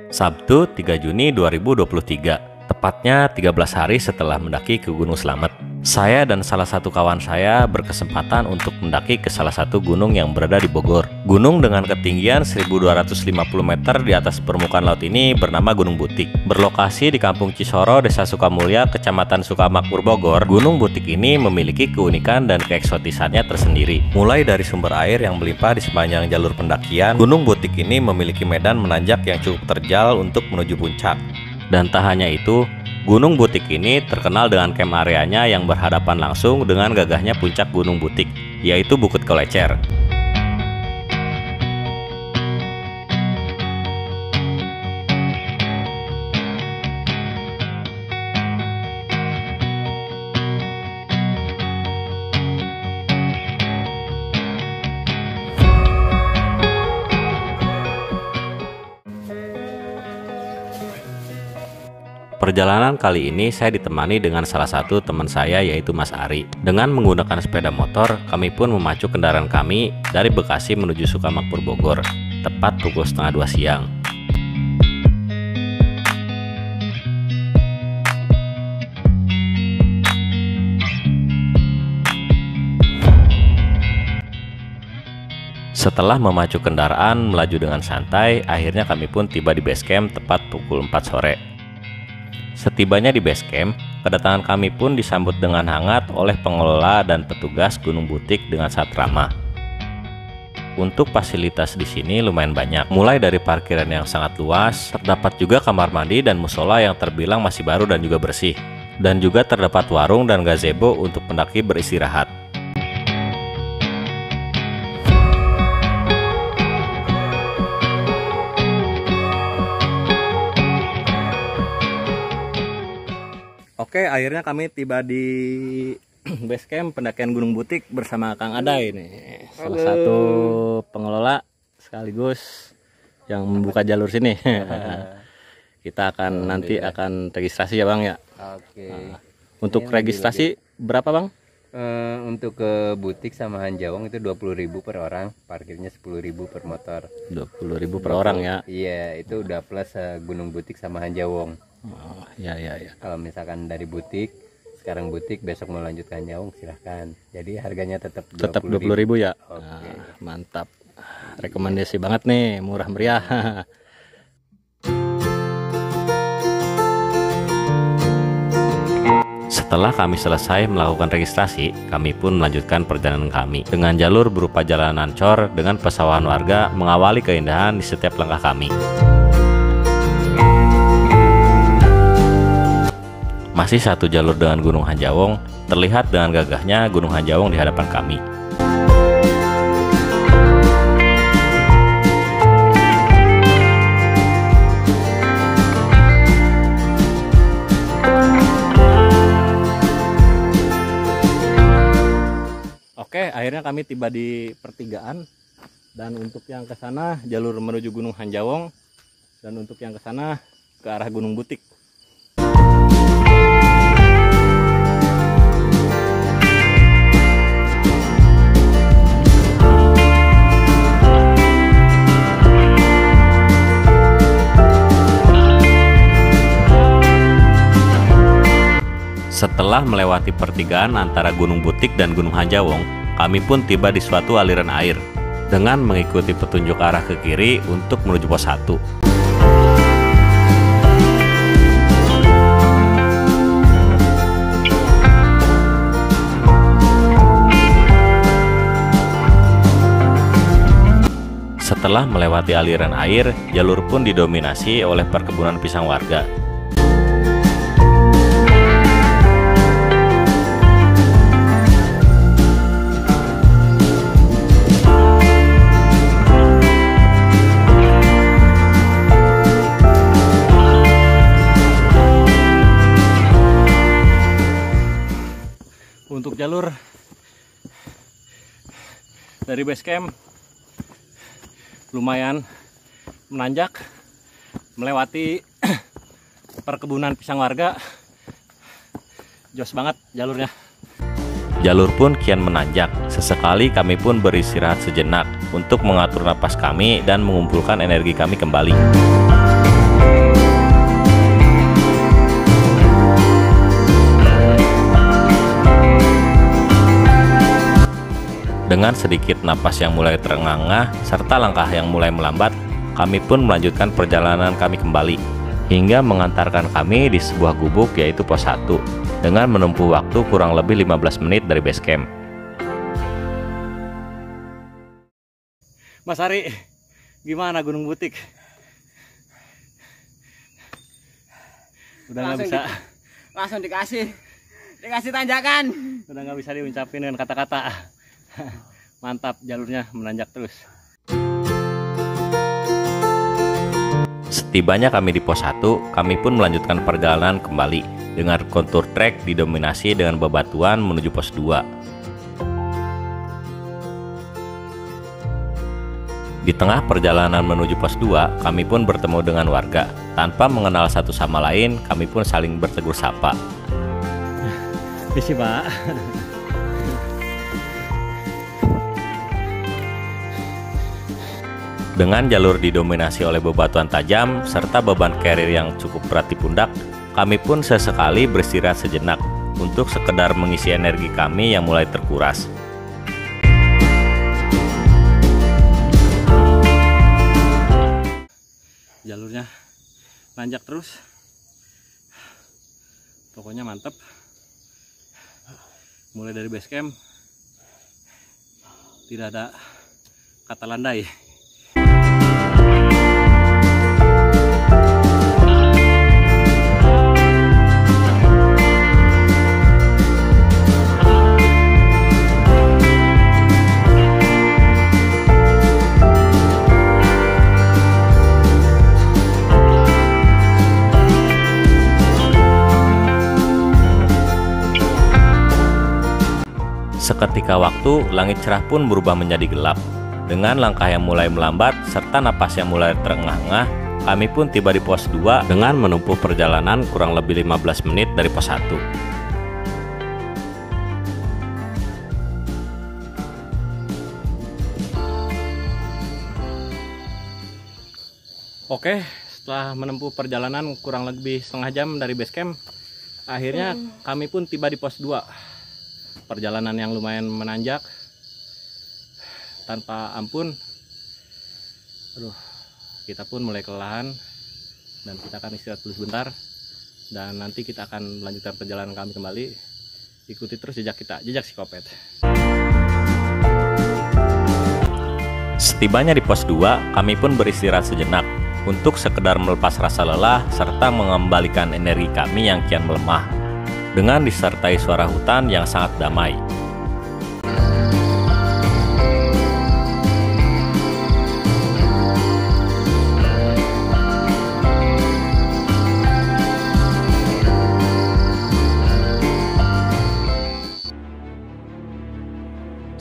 Sabtu 3 Juni 2023, tepatnya 13 hari setelah mendaki ke Gunung Slamet. Saya dan salah satu kawan saya berkesempatan untuk mendaki ke salah satu gunung yang berada di Bogor. Gunung dengan ketinggian 1250 meter di atas permukaan laut ini bernama Gunung Butik. Berlokasi di Kampung Cisoro, Desa Sukamulya, Kecamatan Sukamakmur, Bogor, Gunung Butik ini memiliki keunikan dan keeksotisannya tersendiri. Mulai dari sumber air yang melimpah di sepanjang jalur pendakian, Gunung Butik ini memiliki medan menanjak yang cukup terjal untuk menuju puncak. Dan tak hanya itu, Gunung Butik ini terkenal dengan camp areanya yang berhadapan langsung dengan gagahnya puncak Gunung Butik, yaitu Bukit Kolecer. Perjalanan kali ini saya ditemani dengan salah satu teman saya, yaitu Mas Ari. Dengan menggunakan sepeda motor, kami pun memacu kendaraan kami dari Bekasi menuju Sukamakmur, Bogor, tepat pukul setengah 2 siang. Setelah memacu kendaraan melaju dengan santai, akhirnya kami pun tiba di base camp tepat pukul 4 sore. Setibanya di base camp, kedatangan kami pun disambut dengan hangat oleh pengelola dan petugas Gunung Butik dengan sangat ramah. Untuk fasilitas di sini lumayan banyak, mulai dari parkiran yang sangat luas, terdapat juga kamar mandi dan musola yang terbilang masih baru dan juga bersih, dan juga terdapat warung dan gazebo untuk pendaki beristirahat. Oke, akhirnya kami tiba di base camp pendakian Gunung Butik bersama Kang Aday nih, salah satu pengelola sekaligus yang membuka jalur sini. Kita akan nanti akan registrasi ya Bang ya. Oke. Untuk registrasi berapa Bang? Untuk ke Butik sama Hanjawong itu 20.000 per orang, parkirnya 10.000 per motor. 20.000 per orang ya. Iya, itu udah plus Gunung Butik sama Hanjawong. Oh, ya. Kalau misalkan dari Butik, sekarang Butik, besok mau lanjut ke Hanjawong silahkan. Jadi harganya tetap 20.000 ya. Oke. Nah, mantap. Rekomendasi banget nih, murah meriah. Setelah kami selesai melakukan registrasi, kami pun melanjutkan perjalanan kami dengan jalur berupa jalanan cor dengan pesawahan warga mengawali keindahan di setiap langkah kami. Masih satu jalur dengan Gunung Hanjawong, terlihat dengan gagahnya Gunung Hanjawong di hadapan kami. Oke, akhirnya kami tiba di pertigaan, dan untuk yang ke sana jalur menuju Gunung Hanjawong, dan untuk yang ke sana ke arah Gunung Butik. Setelah melewati pertigaan antara Gunung Butik dan Gunung Hanjawong, kami pun tiba di suatu aliran air dengan mengikuti petunjuk arah ke kiri untuk menuju pos 1. Setelah melewati aliran air, jalur pun didominasi oleh perkebunan pisang warga. Untuk jalur dari base camp lumayan menanjak, melewati perkebunan pisang warga. Jos banget jalurnya. Jalur pun kian menanjak. Sesekali kami pun beristirahat sejenak untuk mengatur napas kami dan mengumpulkan energi kami kembali. Dengan sedikit napas yang mulai terengah-engah serta langkah yang mulai melambat, kami pun melanjutkan perjalanan kami kembali hingga mengantarkan kami di sebuah gubuk yaitu pos 1 dengan menempuh waktu kurang lebih 15 menit dari base camp. Mas Ari, gimana Gunung Butik? Udah nggak bisa, langsung dikasih tanjakan. udah nggak bisa diucapin dengan kata-kata. Mantap, jalurnya menanjak terus. Setibanya kami di pos 1, kami pun melanjutkan perjalanan kembali dengan kontur trek didominasi dengan bebatuan menuju pos 2. Di tengah perjalanan menuju pos 2, kami pun bertemu dengan warga. Tanpa mengenal satu sama lain, kami pun saling bertegur sapa. Misi Pak. Dengan jalur didominasi oleh bebatuan tajam serta beban carrier yang cukup berat di pundak, kami pun sesekali beristirahat sejenak untuk sekedar mengisi energi kami yang mulai terkuras. Jalurnya nanjak terus. Pokoknya mantep. Mulai dari base camp tidak ada kata landai. Seketika waktu, langit cerah pun berubah menjadi gelap. Dengan langkah yang mulai melambat serta napas yang mulai terengah-engah, kami pun tiba di pos 2 dengan menempuh perjalanan kurang lebih 15 menit dari pos 1. Oke, setelah menempuh perjalanan kurang lebih setengah jam dari base camp, akhirnya kami pun tiba di pos 2. Perjalanan yang lumayan menanjak tanpa ampun. Aduh, kita pun mulai kelelahan dan kita akan istirahat dulu sebentar dan nanti kita akan melanjutkan perjalanan kami kembali. Ikuti terus jejak kita, jejak Psikopet. Setibanya di pos 2, kami pun beristirahat sejenak untuk sekedar melepas rasa lelah serta mengembalikan energi kami yang kian melemah dengan disertai suara hutan yang sangat damai.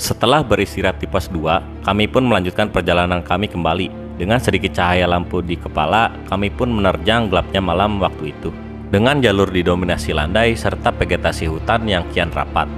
Setelah beristirahat di pos 2, kami pun melanjutkan perjalanan kami kembali. Dengan sedikit cahaya lampu di kepala, kami pun menerjang gelapnya malam waktu itu dengan jalur didominasi landai serta vegetasi hutan yang kian rapat.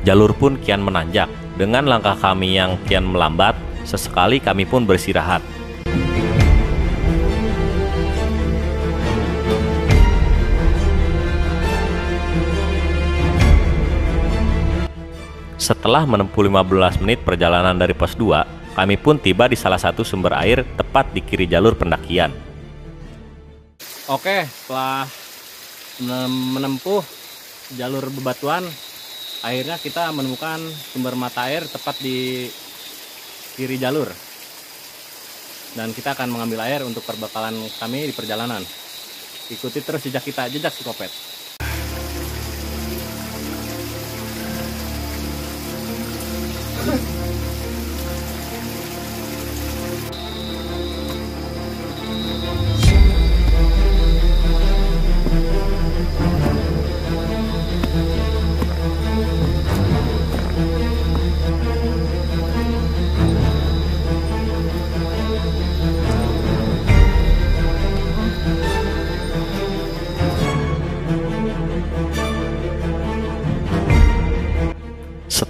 Jalur pun kian menanjak. Dengan langkah kami yang kian melambat, sesekali kami pun beristirahat. Setelah menempuh 15 menit perjalanan dari pos 2, kami pun tiba di salah satu sumber air tepat di kiri jalur pendakian. Oke, setelah menempuh jalur bebatuan, akhirnya kita menemukan sumber mata air tepat di kiri jalur. dan kita akan mengambil air untuk perbekalan kami di perjalanan. Ikuti terus jejak kita, jejak Psikopet.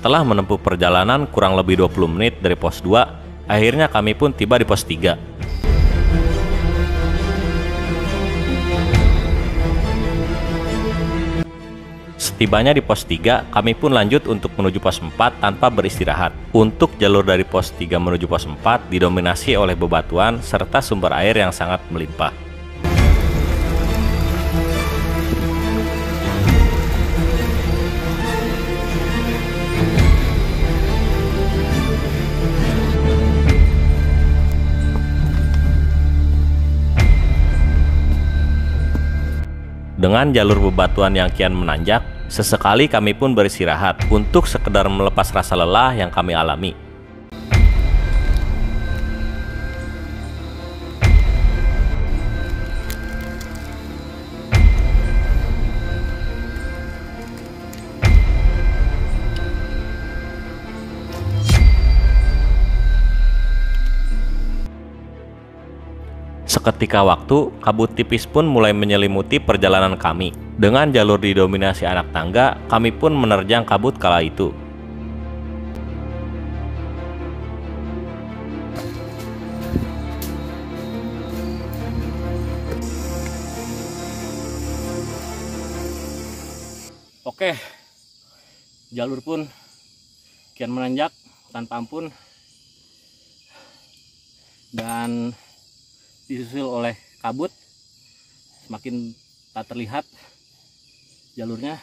Setelah menempuh perjalanan kurang lebih 20 menit dari pos 2, akhirnya kami pun tiba di pos 3. Setibanya di pos 3, kami pun lanjut untuk menuju pos 4 tanpa beristirahat. Untuk jalur dari pos 3 menuju pos 4 didominasi oleh bebatuan serta sumber air yang sangat melimpah. Dengan jalur bebatuan yang kian menanjak, sesekali kami pun beristirahat untuk sekedar melepas rasa lelah yang kami alami. Seketika waktu, kabut tipis pun mulai menyelimuti perjalanan kami. Dengan jalur didominasi anak tangga, kami pun menerjang kabut kala itu. Oke, jalur pun kian menanjak tanpa ampun dan disusul oleh kabut, semakin tak terlihat jalurnya.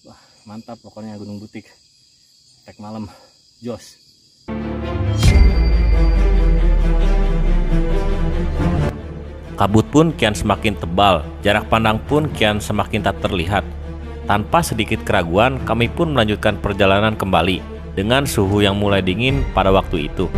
Wah, mantap pokoknya Gunung Butik. Trek malam, jos. Kabut pun kian semakin tebal, jarak pandang pun kian semakin tak terlihat. Tanpa sedikit keraguan, kami pun melanjutkan perjalanan kembali dengan suhu yang mulai dingin pada waktu itu.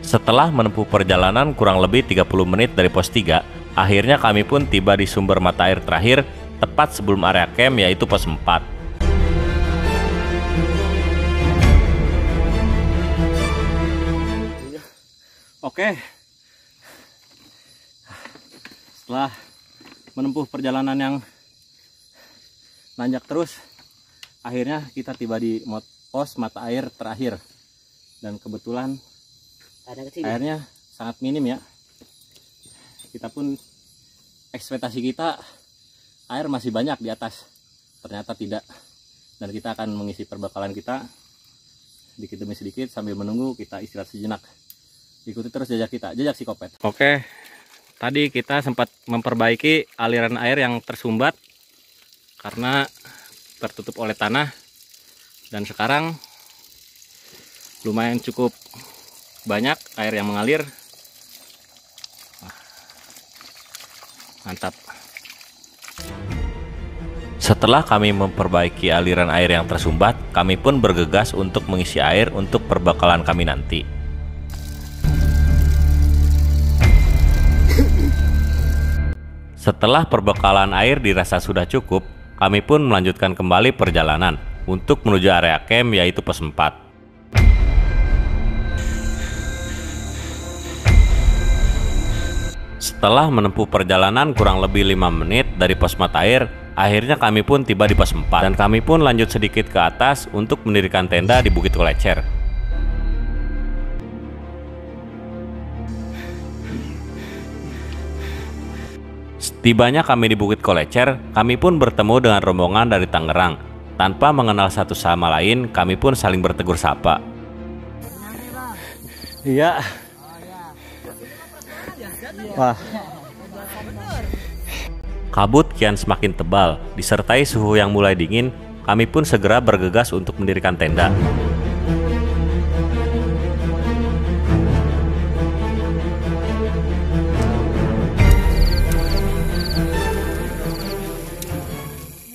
Setelah menempuh perjalanan kurang lebih 30 menit dari pos 3, akhirnya kami pun tiba di sumber mata air terakhir, tepat sebelum area camp, yaitu pos 4. Oke, setelah menempuh perjalanan yang nanjak terus, akhirnya kita tiba di pos mata air terakhir. Dan kebetulan airnya sangat minim ya. Kita pun ekspektasi kita air masih banyak di atas, ternyata tidak. Dan kita akan mengisi perbekalan kita sedikit demi sedikit sambil menunggu kita istirahat sejenak. Ikuti terus jejak kita, jejak Psikopet. Oke, tadi kita sempat memperbaiki aliran air yang tersumbat karena tertutup oleh tanah, dan sekarang lumayan cukup banyak air yang mengalir. Mantap. Setelah kami memperbaiki aliran air yang tersumbat, kami pun bergegas untuk mengisi air untuk perbekalan kami nanti. Setelah perbekalan air dirasa sudah cukup, kami pun melanjutkan kembali perjalanan untuk menuju area camp, yaitu pos 4. Setelah menempuh perjalanan kurang lebih 5 menit dari pos mata air, akhirnya kami pun tiba di pos 4 dan kami pun lanjut sedikit ke atas untuk mendirikan tenda di Bukit Kolecer. Setibanya kami di Bukit Kolecer, kami pun bertemu dengan rombongan dari Tangerang. Tanpa mengenal satu sama lain, kami pun saling bertegur sapa. Iya. Wah. Kabut kian semakin tebal, disertai suhu yang mulai dingin, kami pun segera bergegas untuk mendirikan tenda.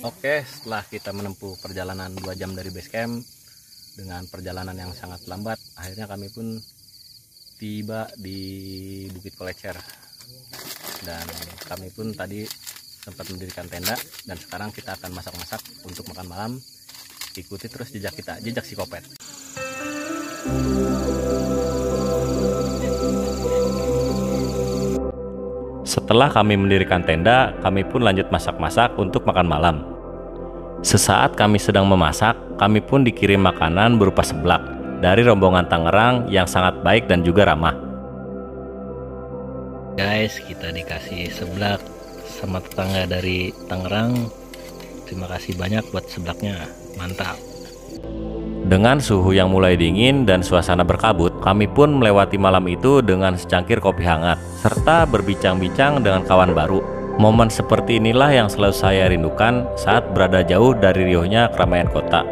Oke, setelah kita menempuh perjalanan 2 jam dari base camp dengan perjalanan yang sangat lambat, akhirnya kami pun tiba di Bukit Kolecer. Dan kami pun tadi sempat mendirikan tenda, dan sekarang kita akan masak-masak untuk makan malam. Ikuti terus jejak kita, jejak Psikopet. Setelah kami mendirikan tenda, kami pun lanjut masak-masak untuk makan malam. Sesaat kami sedang memasak, kami pun dikirim makanan berupa seblak dari rombongan Tangerang yang sangat baik dan juga ramah. Guys, kita dikasih seblak sama tetangga dari Tangerang. Terima kasih banyak buat seblaknya, mantap. Dengan suhu yang mulai dingin dan suasana berkabut, kami pun melewati malam itu dengan secangkir kopi hangat, serta berbincang-bincang dengan kawan baru. Momen seperti inilah yang selalu saya rindukan saat berada jauh dari riuhnya keramaian kota.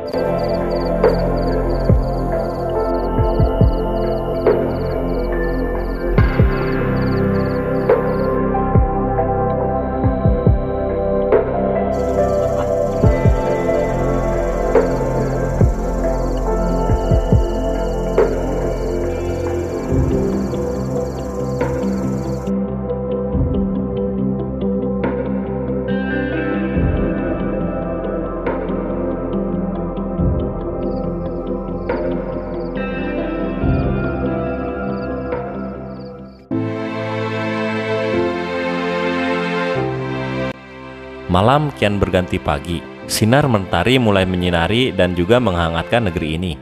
Malam kian berganti pagi, sinar mentari mulai menyinari dan juga menghangatkan negeri ini.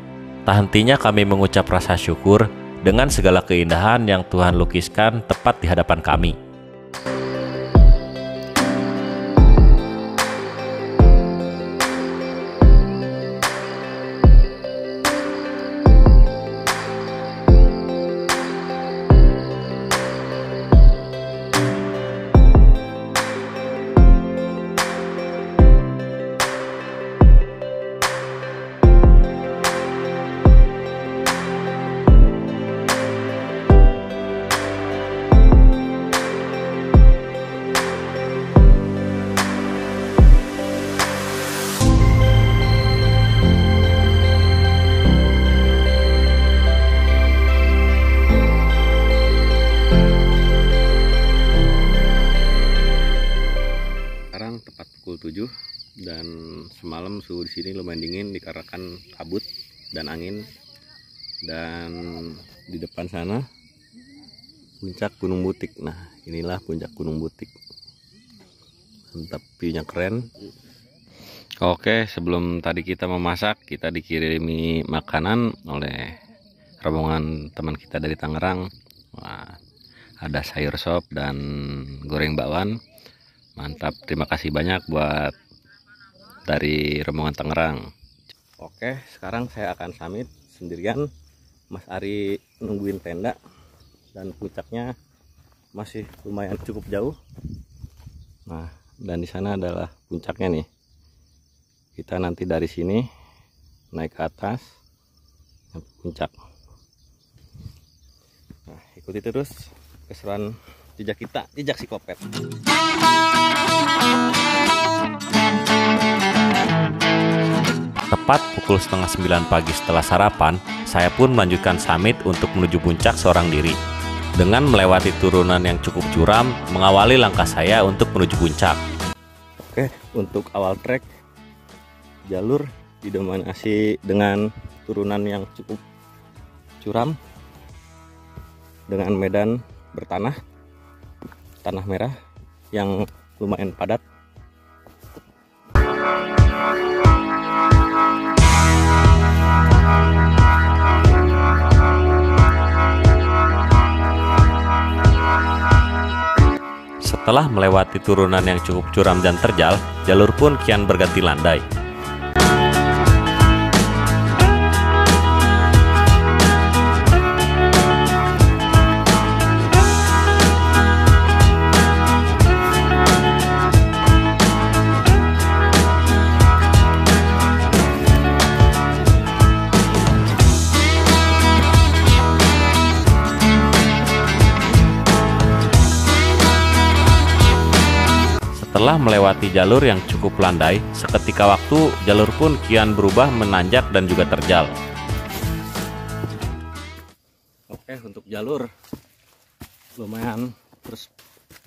Tak hentinya kami mengucap rasa syukur dengan segala keindahan yang Tuhan lukiskan tepat di hadapan kami. Tepat pukul 7 dan semalam suhu di sini lumayan dingin dikarenakan kabut dan angin. Dan di depan sana puncak Gunung Butik. Nah, inilah puncak Gunung Butik. Mantap, view-nya keren. Oke, sebelum tadi kita memasak, kita dikirimi makanan oleh rombongan teman kita dari Tangerang. Wah, ada sayur sop dan goreng bakwan. Mantap, terima kasih banyak buat dari rombongan Tangerang. Oke, sekarang saya akan summit sendirian. Mas Ari nungguin tenda dan puncaknya masih lumayan cukup jauh. Nah, dan di sana adalah puncaknya nih. Kita nanti dari sini naik ke atas sampai puncak. Nah, ikuti terus keseruan jejak kita, jejak Psikopet. Tepat pukul 8:30 pagi setelah sarapan, saya pun melanjutkan summit untuk menuju puncak seorang diri. Dengan melewati turunan yang cukup curam, mengawali langkah saya untuk menuju puncak. Oke, untuk awal trek, jalur didominasi dengan turunan yang cukup curam, dengan medan bertanah, tanah merah yang lumayan padat. Setelah melewati turunan yang cukup curam dan terjal, jalur pun kian berganti landai. Setelah melewati jalur yang cukup landai, seketika waktu jalur pun kian berubah menanjak dan juga terjal. Oke, untuk jalur lumayan terus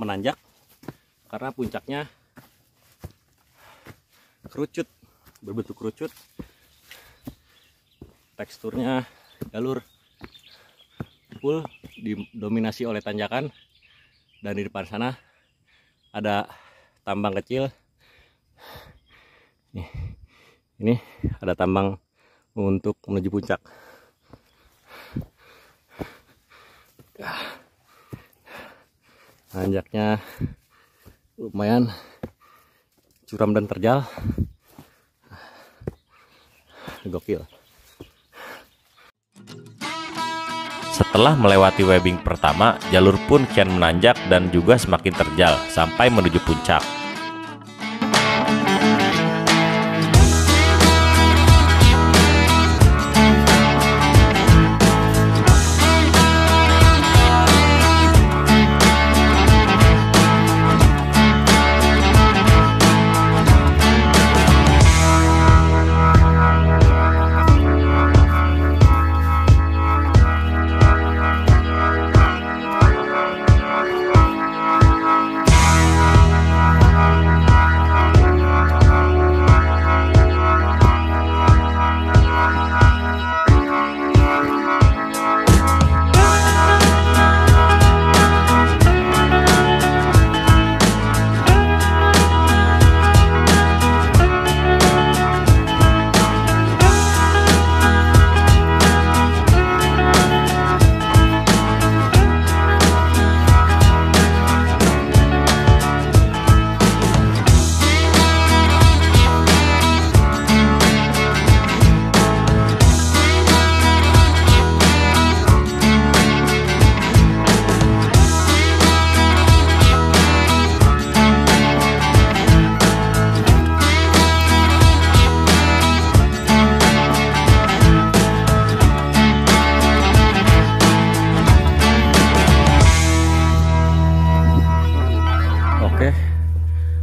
menanjak karena puncaknya kerucut, berbentuk kerucut. Teksturnya jalur full didominasi oleh tanjakan, dan di depan sana ada tambang kecil. Ini ada tambang untuk menuju puncak. Nanjaknya lumayan curam dan terjal, gokil. Setelah melewati webbing pertama, jalur pun kian menanjak dan juga semakin terjal sampai menuju puncak.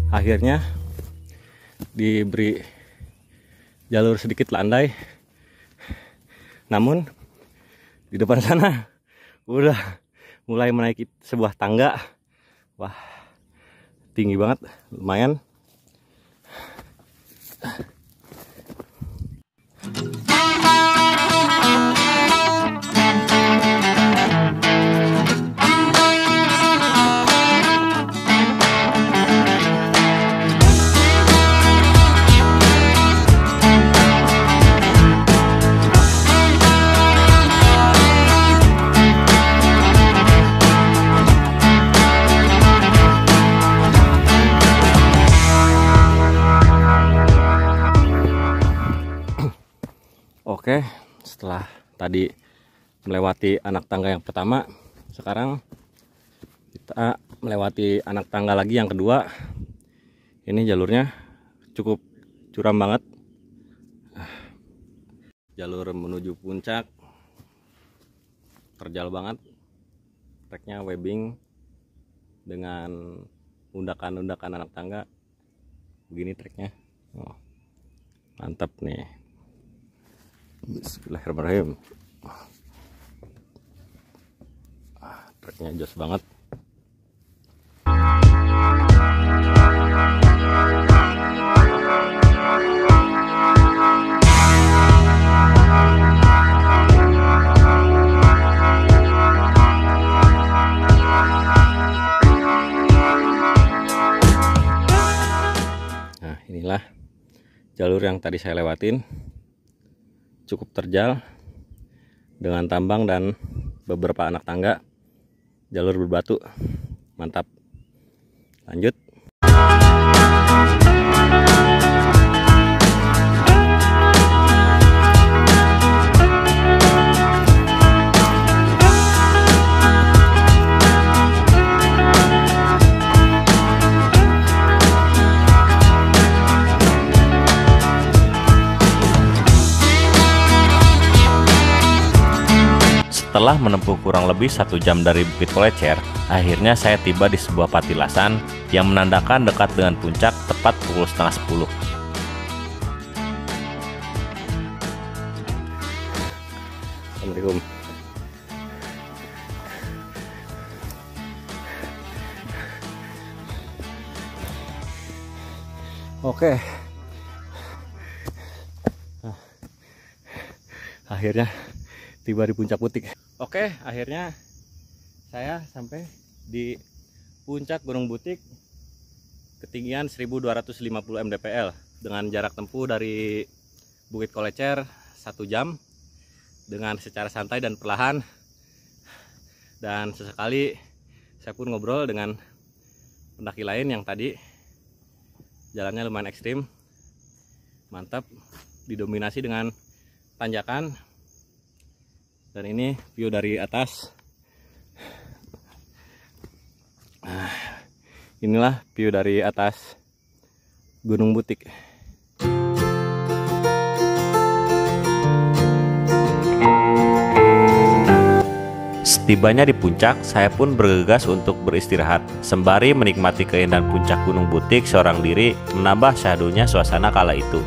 Akhirnya diberi jalur sedikit landai, namun di depan sana udah mulai menaiki sebuah tangga. Wah, tinggi banget, lumayan. Oke, setelah tadi melewati anak tangga yang pertama, sekarang kita melewati anak tangga lagi yang kedua. Ini jalurnya cukup curam banget. Jalur menuju puncak terjal banget. Treknya webbing dengan undakan-undakan anak tangga. Begini treknya. Oh, mantap nih. Bismillahirrahmanirrahim. Treknya jos banget. Nah, inilah jalur yang tadi saya lewatin. Cukup terjal dengan tambang dan beberapa anak tangga, jalur berbatu. Mantap. Lanjut. Setelah menempuh kurang lebih 1 jam dari Bukit Kolecer, akhirnya saya tiba di sebuah patilasan yang menandakan dekat dengan puncak tepat pukul setengah 10. Assalamualaikum. Oke. Akhirnya tiba di puncak Butik. Oke, akhirnya saya sampai di puncak Gunung Butik, ketinggian 1250 mdpl dengan jarak tempuh dari Bukit Kolecer 1 jam dengan secara santai dan perlahan. Dan sesekali saya pun ngobrol dengan pendaki lain yang tadi jalannya lumayan ekstrim, mantap, didominasi dengan tanjakan. Dan ini view dari atas. Inilah view dari atas Gunung Butik. Setibanya di puncak, saya pun bergegas untuk beristirahat. Sembari menikmati keindahan puncak Gunung Butik seorang diri, menambah syahdunya suasana kala itu.